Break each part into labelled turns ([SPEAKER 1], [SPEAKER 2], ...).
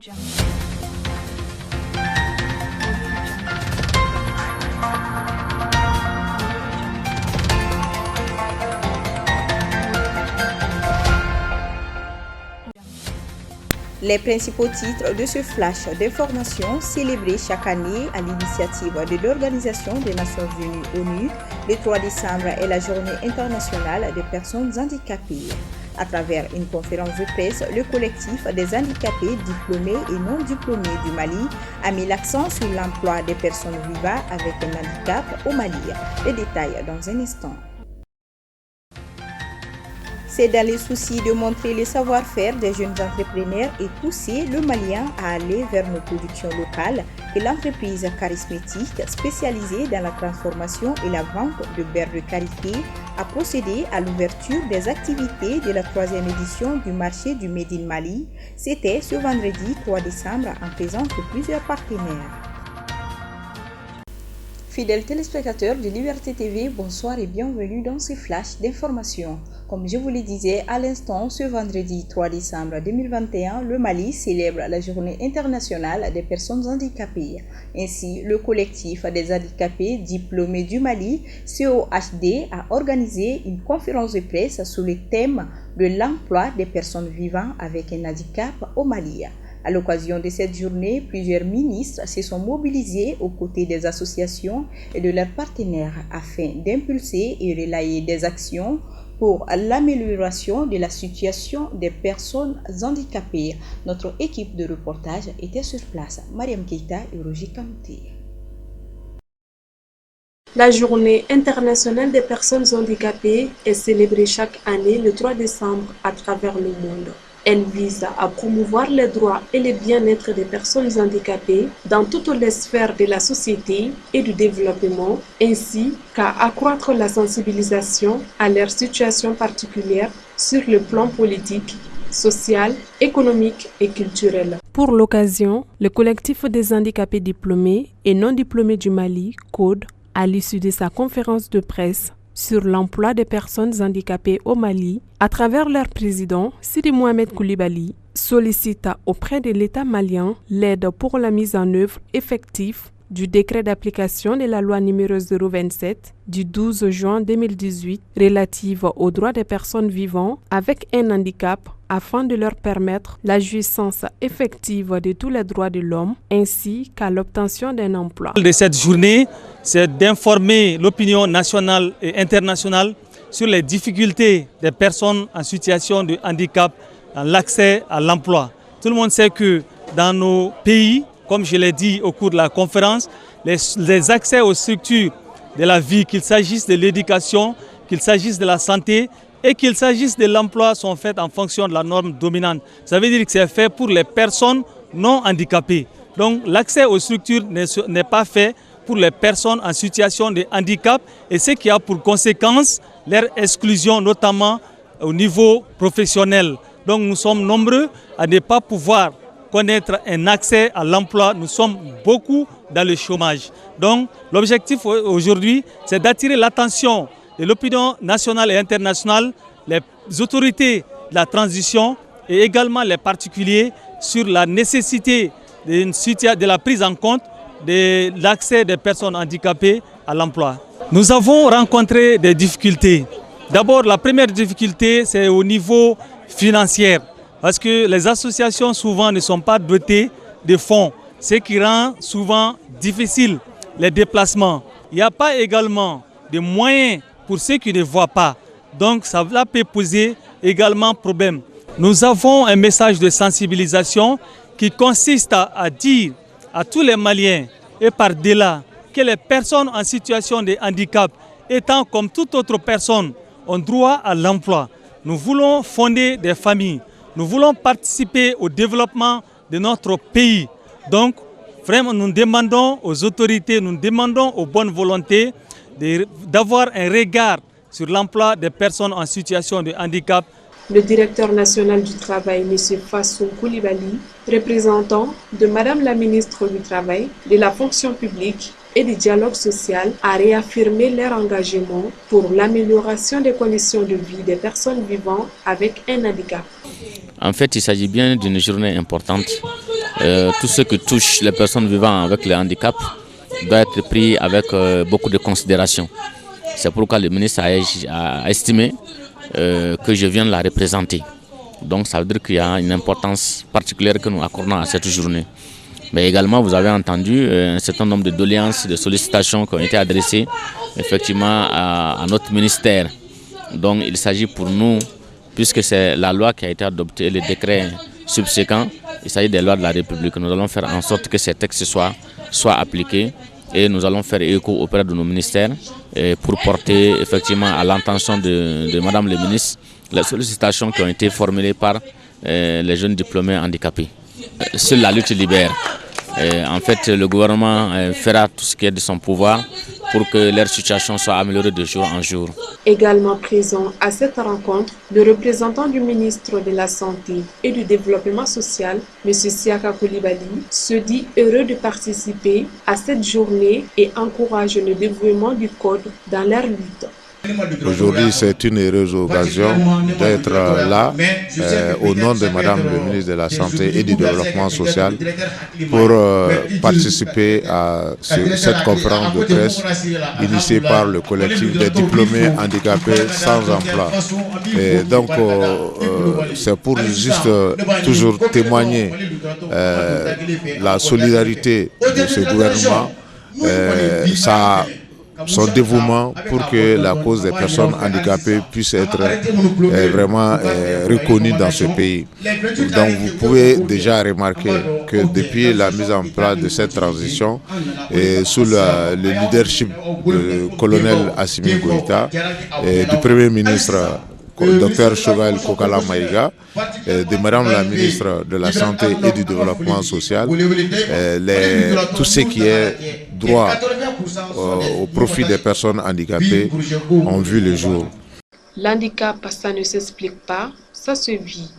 [SPEAKER 1] Les principaux titres de ce flash d'information célébré chaque année à l'initiative de l'Organisation des Nations Unies ONU, le 3 décembre est la Journée internationale des personnes handicapées. À travers une conférence de presse, le collectif des handicapés diplômés et non diplômés du Mali a mis l'accent sur l'emploi des personnes vivant avec un handicap au Mali. Les détails dans un instant. C'est dans le souci de montrer le savoir-faire des jeunes entrepreneurs et pousser le Malien à aller vers nos productions locales que l'entreprise charismatique spécialisée dans la transformation et la vente de beurre de karité a procédé à l'ouverture des activités de la 3e édition du marché du Made in Mali. C'était ce vendredi 3 décembre en présence de plusieurs partenaires. Fidèles téléspectateurs de Liberté TV, bonsoir et bienvenue dans ce flash d'information. Comme je vous le disais à l'instant, ce vendredi 3 décembre 2021, le Mali célèbre la Journée internationale des personnes handicapées. Ainsi, le collectif des handicapés diplômés du Mali, COHD, a organisé une conférence de presse sur le thème de l'emploi des personnes vivant avec un handicap au Mali. À l'occasion de cette journée, plusieurs ministres se sont mobilisés aux côtés des associations et de leurs partenaires afin d'impulser et relayer des actions pour l'amélioration de la situation des personnes handicapées. Notre équipe de reportage était sur place. Mariam Keita et Roger Kanouté.
[SPEAKER 2] La Journée internationale des personnes handicapées est célébrée chaque année le 3 décembre à travers le monde. Elle vise à promouvoir les droits et le bien-être des personnes handicapées dans toutes les sphères de la société et du développement, ainsi qu'à accroître la sensibilisation à leur situation particulière sur le plan politique, social, économique et culturel. Pour l'occasion, le collectif des handicapés diplômés et non diplômés du Mali, CODE, à l'issue de sa conférence de presse sur l'emploi des personnes handicapées au Mali, à travers leur président, Sidi Mohamed Koulibaly, sollicite auprès de l'État malien l'aide pour la mise en œuvre effective du décret d'application de la loi numéro 027 du 12 juin 2018 relative aux droits des personnes vivant avec un handicap afin de leur permettre la jouissance effective de tous les droits de l'homme ainsi qu'à l'obtention d'un emploi.
[SPEAKER 3] De cette journée, c'est d'informer l'opinion nationale et internationale sur les difficultés des personnes en situation de handicap dans l'accès à l'emploi. Tout le monde sait que dans nos pays, comme je l'ai dit au cours de la conférence, les accès aux structures de la vie, qu'il s'agisse de l'éducation, qu'il s'agisse de la santé et qu'il s'agisse de l'emploi, sont faits en fonction de la norme dominante. Ça veut dire que c'est fait pour les personnes non handicapées. Donc l'accès aux structures n'est pas fait pour les personnes en situation de handicap et ce qui a pour conséquence leur exclusion, notamment au niveau professionnel. Donc nous sommes nombreux à ne pas pouvoir connaître un accès à l'emploi. Nous sommes beaucoup dans le chômage. Donc l'objectif aujourd'hui, c'est d'attirer l'attention de l'opinion nationale et internationale, les autorités de la transition et également les particuliers sur la nécessité de la prise en compte de l'accès des personnes handicapées à l'emploi. Nous avons rencontré des difficultés. D'abord, la première difficulté, c'est au niveau financier. Parce que les associations souvent ne sont pas dotées de fonds, ce qui rend souvent difficile les déplacements. Il n'y a pas également de moyens pour ceux qui ne voient pas. Donc cela peut poser également problème. Nous avons un message de sensibilisation qui consiste à dire à tous les Maliens et par-delà que les personnes en situation de handicap, étant comme toute autre personne, ont droit à l'emploi. Nous voulons fonder des familles. Nous voulons participer au développement de notre pays. Donc, vraiment, nous demandons aux autorités, nous demandons aux bonnes volontés d'avoir un regard sur l'emploi des personnes en situation de handicap.
[SPEAKER 2] Le directeur national du travail, M. Fassou Koulibaly, représentant de Madame la ministre du Travail, de la fonction publique et du dialogue social, a réaffirmé leur engagement pour l'amélioration des conditions de vie des personnes vivant avec un handicap.
[SPEAKER 4] En fait, il s'agit bien d'une journée importante tout ce qui touche les personnes vivant avec le handicap doit être pris avec beaucoup de considération. C'est pourquoi le ministre a estimé que je viens de la représenter. Donc ça veut dire qu'il y a une importance particulière que nous accordons à cette journée. Mais également, vous avez entendu un certain nombre de doléances, de sollicitations qui ont été adressées effectivement à notre ministère. Donc il s'agit pour nous, puisque c'est la loi qui a été adoptée, le décret subséquent, il s'agit des lois de la République. Nous allons faire en sorte que ces textes soient appliqués et nous allons faire écho auprès de nos ministères pour porter effectivement à l'intention de Madame le ministre les sollicitations qui ont été formulées par les jeunes diplômés handicapés. Sur la lutte libère, en fait le gouvernement fera tout ce qui est de son pouvoir pour que leur situation soit améliorée de jour en jour.
[SPEAKER 2] Également présent à cette rencontre, le représentant du ministre de la Santé et du Développement social, M. Siaka Koulibaly, se dit heureux de participer à cette journée et encourage le développement du code dans leur lutte.
[SPEAKER 5] Aujourd'hui, c'est une heureuse occasion d'être là au nom de Madame le ministre de la Santé et du Développement social pour participer à cette conférence de presse initiée par le collectif des diplômés handicapés sans emploi. Et donc, c'est pour juste toujours témoigner la solidarité de ce gouvernement, son dévouement pour que la cause des personnes handicapées puisse être vraiment reconnue dans ce pays. Donc vous pouvez déjà remarquer que depuis la mise en place de cette transition, sous le leadership du colonel Assimi Goïta et du Premier ministre Dr Choguel Kokala Maïga, de Madame la ministre de la Santé et du Développement social, tout ce qui est droit au profit des personnes handicapées ont vu le jour.
[SPEAKER 2] L'handicap, ça ne s'explique pas, ça se vit.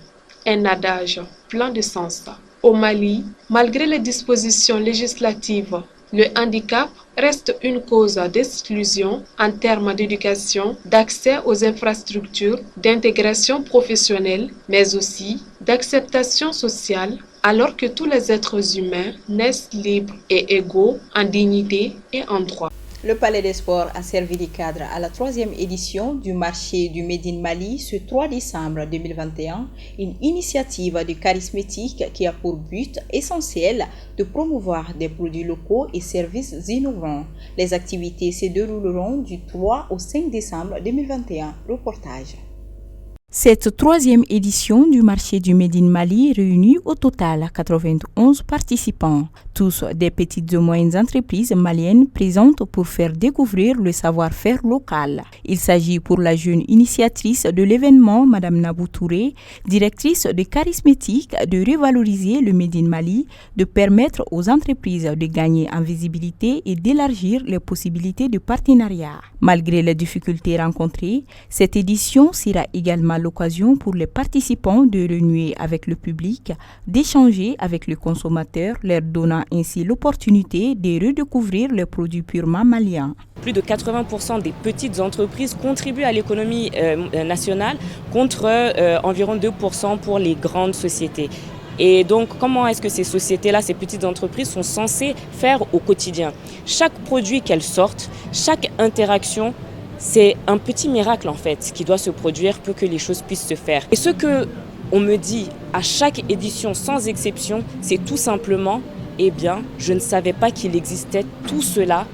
[SPEAKER 2] Un adage plein de sens. Au Mali, malgré les dispositions législatives, le handicap reste une cause d'exclusion en termes d'éducation, d'accès aux infrastructures, d'intégration professionnelle, mais aussi d'acceptation sociale, alors que tous les êtres humains naissent libres et égaux en dignité et en droit.
[SPEAKER 1] Le Palais des Sports a servi de cadre à la 3e édition du marché du Made in Mali ce 3 décembre 2021, une initiative de charismatique qui a pour but essentiel de promouvoir des produits locaux et services innovants. Les activités se dérouleront du 3 au 5 décembre 2021. Reportage. Cette 3e édition du marché du Made in Mali réunit au total 91 participants, tous des petites et moyennes entreprises maliennes présentes pour faire découvrir le savoir-faire local. Il s'agit pour la jeune initiatrice de l'événement, Madame Nabou Touré, directrice de charismatique, de revaloriser le Made in Mali, de permettre aux entreprises de gagner en visibilité et d'élargir les possibilités de partenariat. Malgré les difficultés rencontrées, cette édition sera également l'occasion pour les participants de renouer avec le public, d'échanger avec les consommateurs, leur donnant ainsi l'opportunité de redécouvrir les produits purement maliens.
[SPEAKER 6] Plus de 80% des petites entreprises contribuent à l'économie nationale contre environ 2% pour les grandes sociétés. Et donc, comment est-ce que ces sociétés-là, ces petites entreprises sont censées faire au quotidien? Chaque produit qu'elles sortent, chaque interaction, c'est un petit miracle en fait qui doit se produire pour que les choses puissent se faire. Et ce que on me dit à chaque édition sans exception, c'est tout simplement, eh bien, je ne savais pas qu'il existait tout cela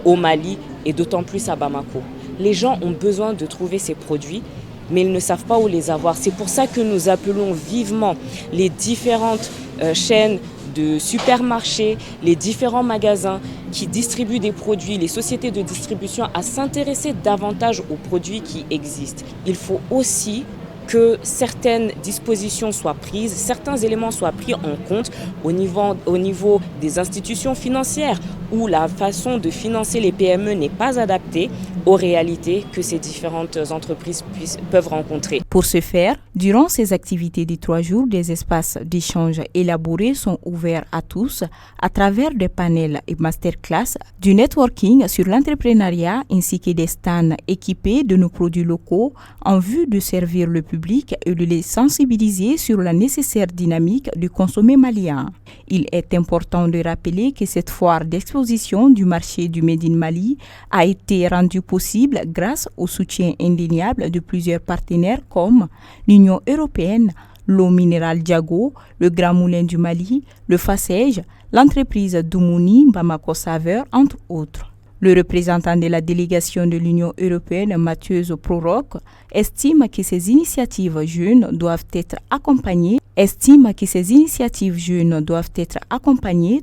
[SPEAKER 6] au Mali et d'autant plus à Bamako. Les gens ont besoin de trouver ces produits, mais ils ne savent pas où les avoir. C'est pour ça que nous appelons vivement les différentes chaînes de supermarchés, les différents magasins qui distribuent des produits, les sociétés de distribution à s'intéresser davantage aux produits qui existent. Il faut aussi que certaines dispositions soient prises, certains éléments soient pris en compte au niveau des institutions financières où la façon de financer les PME n'est pas adaptée aux réalités que ces différentes entreprises peuvent rencontrer.
[SPEAKER 1] Pour ce faire, durant ces activités de 3 jours, des espaces d'échange élaborés sont ouverts à tous à travers des panels et masterclass, du networking sur l'entrepreneuriat ainsi que des stands équipés de nos produits locaux en vue de servir le public et de les sensibiliser sur la nécessaire dynamique du consommer malien. Il est important de rappeler que cette foire d'exposition du marché du Made in Mali a été rendue possible grâce au soutien indéniable de plusieurs partenaires comme l'Union européenne, l'eau minérale Diago, le Grand Moulin du Mali, le FASEJ, l'entreprise Doumouni Bamako Saveur, entre autres. Le représentant de la délégation de l'Union européenne, Mathieu Proroch, estime que ces initiatives jeunes doivent être accompagnées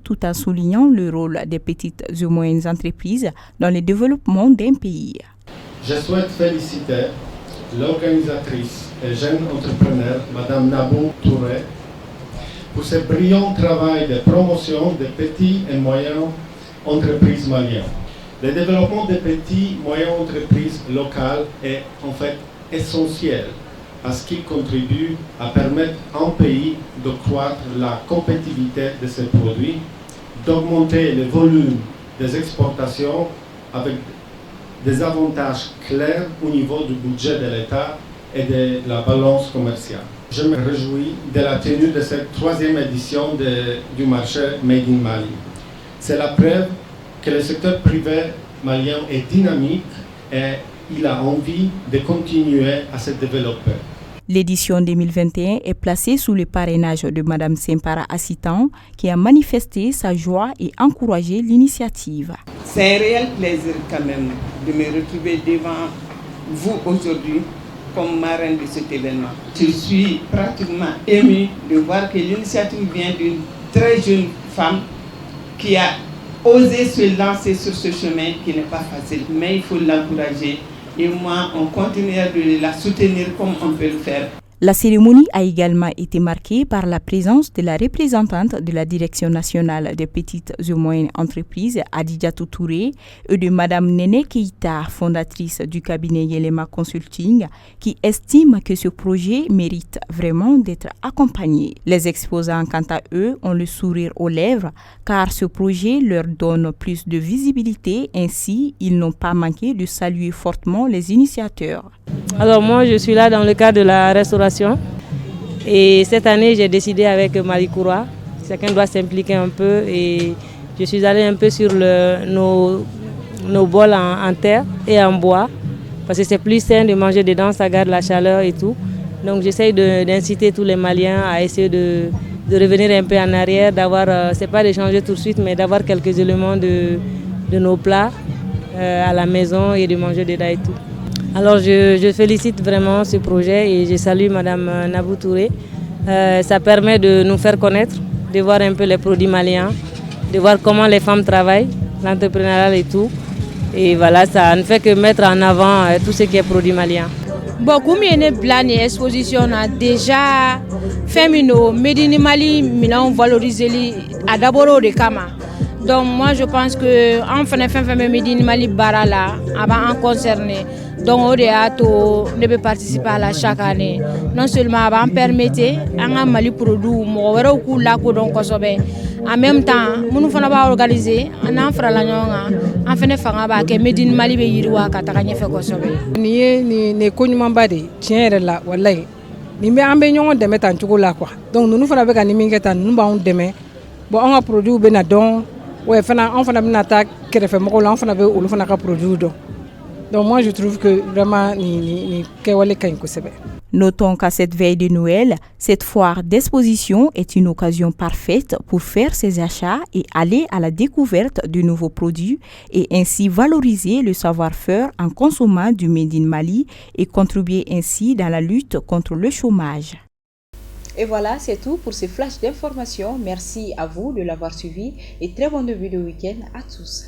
[SPEAKER 1] tout en soulignant le rôle des petites et moyennes entreprises dans le développement d'un pays.
[SPEAKER 7] Je souhaite féliciter l'organisatrice et jeune entrepreneur, Mme Nabou Touré, pour ce brillant travail de promotion des petites et moyennes entreprises maliennes. Le développement des petites et moyennes entreprises locales est en fait essentiel parce qu'il contribue à permettre à un pays d'accroître la compétitivité de ses produits, d'augmenter le volume des exportations avec des avantages clairs au niveau du budget de l'État et de la balance commerciale. Je me réjouis de la tenue de cette 3e édition du marché Made in Mali. C'est la preuve que le secteur privé malien est dynamique et il a envie de continuer à se développer.
[SPEAKER 1] L'édition 2021 est placée sous le parrainage de Mme Sempara Assitan, qui a manifesté sa joie et encouragé l'initiative.
[SPEAKER 8] C'est un réel plaisir quand même de me retrouver devant vous aujourd'hui comme marraine de cet événement. Je suis pratiquement émue de voir que l'initiative vient d'une très jeune femme qui a osé se lancer sur ce chemin qui n'est pas facile, mais il faut l'encourager. Et moi, on continuera de la soutenir comme on peut le faire.
[SPEAKER 1] La cérémonie a également été marquée par la présence de la représentante de la Direction nationale des petites et moyennes entreprises, Adidjatou Touré, et de Mme Néné Keïta, fondatrice du cabinet Yelema Consulting, qui estime que ce projet mérite vraiment d'être accompagné. Les exposants, quant à eux, ont le sourire aux lèvres, car ce projet leur donne plus de visibilité. Ainsi, ils n'ont pas manqué de saluer fortement les initiateurs.
[SPEAKER 9] Alors moi, je suis là dans le cadre de la restauration. Et cette année, j'ai décidé avec Malikoura, chacun doit s'impliquer un peu. Et je suis allée un peu sur nos bols en terre et en bois. Parce que c'est plus sain de manger dedans, ça garde la chaleur et tout. Donc j'essaye d'inciter tous les Maliens à essayer de revenir un peu en arrière, d'avoir, c'est pas de changer tout de suite, mais d'avoir quelques éléments de nos plats à la maison et de manger dedans et tout. Alors je félicite vraiment ce projet et je salue Mme Nabou Touré. Ça permet de nous faire connaître, de voir un peu les produits maliens, de voir comment les femmes travaillent, l'entrepreneuriat et tout. Et voilà, ça ne fait que mettre en avant tout ce qui est produit malien.
[SPEAKER 10] Bon, comme il y a une blane exposition déjà féminin, Made in Mali, nous avons valorisé d'abord de Kama. Donc moi je pense que en fait Made in Mali barala avant en concerné. Donc on ne peut participer à la chaque année. Non seulement avant permettre un Mali produit, en même temps, nous avons organisé un fera la nyonga, en fait fanga que Made in Mali be yiriwa ka taga nyefe ko sobe.
[SPEAKER 11] Ni ko nyuma bade tiens la wallahi. Ni be ambe nyongo de mettre en chocolat quoi. Donc nous fana be ka ni mingeta nous ba on demain. Bon on a produit be na don. Ouais fana on fana be na ta kerefe moko la on fana be olu fana ka produit don. Donc moi je trouve que vraiment ni kewale kain ko sebe.
[SPEAKER 1] Notons qu'à cette veille de Noël, cette foire d'exposition est une occasion parfaite pour faire ses achats et aller à la découverte de nouveaux produits et ainsi valoriser le savoir-faire en consommant du Made in Mali et contribuer ainsi dans la lutte contre le chômage. Et voilà, c'est tout pour ce flash d'information. Merci à vous de l'avoir suivi et très bon début de week-end à tous.